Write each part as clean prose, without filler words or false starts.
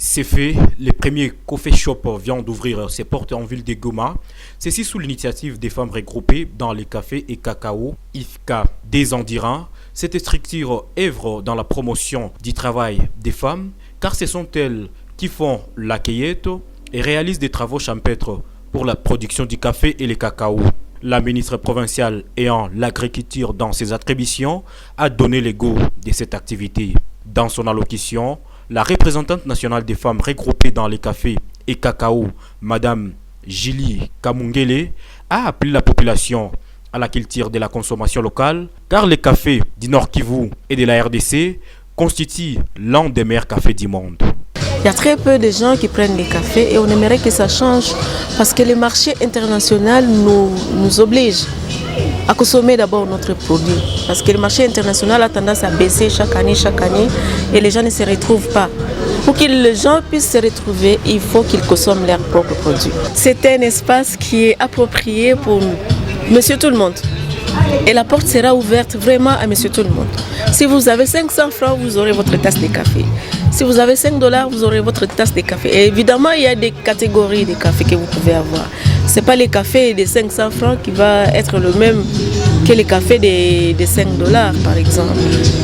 C'est fait, les premiers coffee shops viennent d'ouvrir ses portes en ville de Goma. Ceci sous l'initiative des femmes regroupées dans les cafés et cacao IFCA des Andirans. Cette structure œuvre dans la promotion du travail des femmes car ce sont elles qui font la cueillette et réalisent des travaux champêtres pour la production du café et le cacao. La ministre provinciale ayant l'agriculture dans ses attributions a donné le go de cette activité. Dans son allocution, la représentante nationale des femmes regroupées dans les cafés et cacao, Madame Julie Kamungele, a appelé la population à la culture de la consommation locale, car les cafés du Nord Kivu et de la RDC constituent l'un des meilleurs cafés du monde. Il y a très peu de gens qui prennent les cafés et on aimerait que ça change parce que le marché international nous oblige à consommer d'abord notre produit. Parce que le marché international a tendance à baisser chaque année et les gens ne se retrouvent pas. Pour que les gens puissent se retrouver, il faut qu'ils consomment leurs propres produits. C'est un espace qui est approprié pour Monsieur Tout le Monde. Et la porte sera ouverte vraiment à Monsieur Tout le Monde. Si vous avez 500 francs, vous aurez votre tasse de café. Si vous avez 5 $, vous aurez votre tasse de café. Et évidemment, il y a des catégories de café que vous pouvez avoir. Ce n'est pas le café de 500 francs qui va être le même que le café de 5 $, par exemple.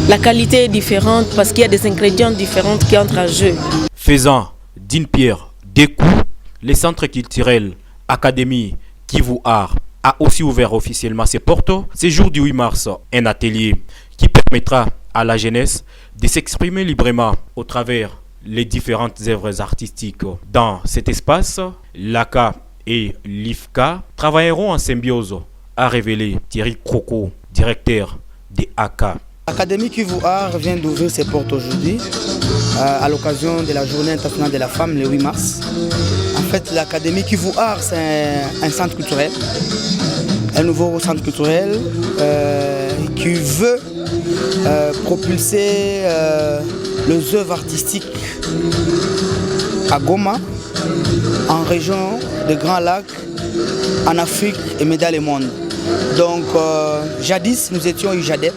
La qualité est différente parce qu'il y a des ingrédients différents qui entrent en jeu. Faisant d'une pierre deux coups, le centre culturel Académie Kivu Art a aussi ouvert officiellement ses portes ce jour du 8 mars, un atelier qui permettra à la jeunesse de s'exprimer librement au travers les différentes œuvres artistiques. Dans cet espace, l'ACA et l'IFCA travailleront en symbiose, a révélé Thierry Croco, directeur des ACA. L'Académie Kivu Art vient d'ouvrir ses portes aujourd'hui à l'occasion de la Journée internationale de la femme le 8 mars. En fait, l'Académie Kivu Art, c'est un centre culturel, un nouveau centre culturel qui veut propulser les œuvres artistiques à Goma, en région de Grand Lac, en Afrique et même dans le monde. Donc, jadis, nous étions UJADEP,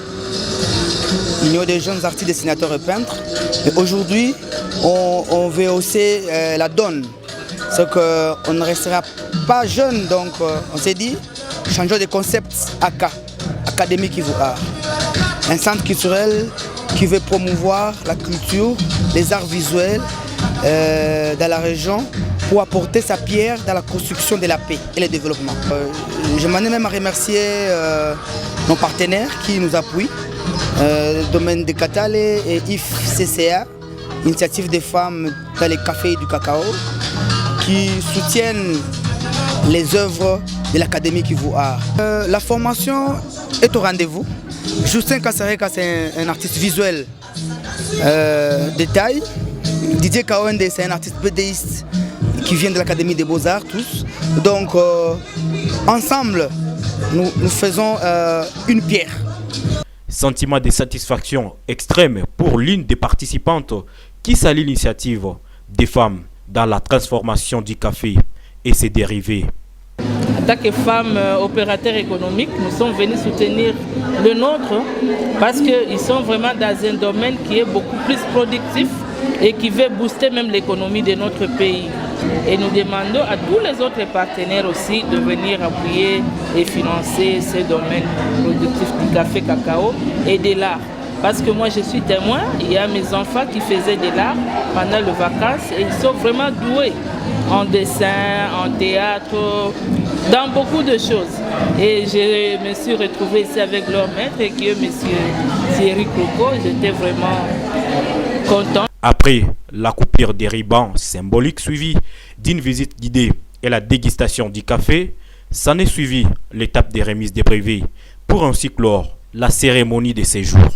Union des jeunes artistes, dessinateurs et peintres. Et aujourd'hui, on veut hausser la donne. C'est qu'on ne restera pas jeune, donc on s'est dit, changeons de concept ACA, Académie Kivu Art. Un centre culturel qui veut promouvoir la culture, les arts visuels dans la région pour apporter sa pierre dans la construction de la paix et le développement. Je m'en ai même à remercier nos partenaires qui nous appuient, Domaine de Katale et IFCCA, Initiative des femmes dans les cafés et du cacao, qui soutiennent les œuvres de l'Académie Kivu Art. La formation est au rendez-vous. Justin Kassareka, c'est un artiste visuel de taille. Didier Kawende, c'est un artiste BDiste qui vient de l'Académie des Beaux-Arts tous. Donc, ensemble, nous faisons une pierre. Sentiment de satisfaction extrême pour l'une des participantes qui salue l'initiative des femmes dans la transformation du café et ses dérivés. En tant que femmes opérateurs économiques, nous sommes venus soutenir le nôtre parce qu'ils sont vraiment dans un domaine qui est beaucoup plus productif et qui veut booster même l'économie de notre pays. Et nous demandons à tous les autres partenaires aussi de venir appuyer et financer ces domaines productifs du café, cacao et de l'art. Parce que moi je suis témoin, il y a mes enfants qui faisaient de l'art pendant les vacances et ils sont vraiment doués en dessin, en théâtre, dans beaucoup de choses. Et je me suis retrouvée ici avec leur maître et qui est M. Thierry Croco. J'étais vraiment content. Après la coupure des rubans symboliques suivie d'une visite guidée et la dégustation du café, s'en est suivi l'étape des remises des brevets pour ainsi clore la cérémonie de séjour.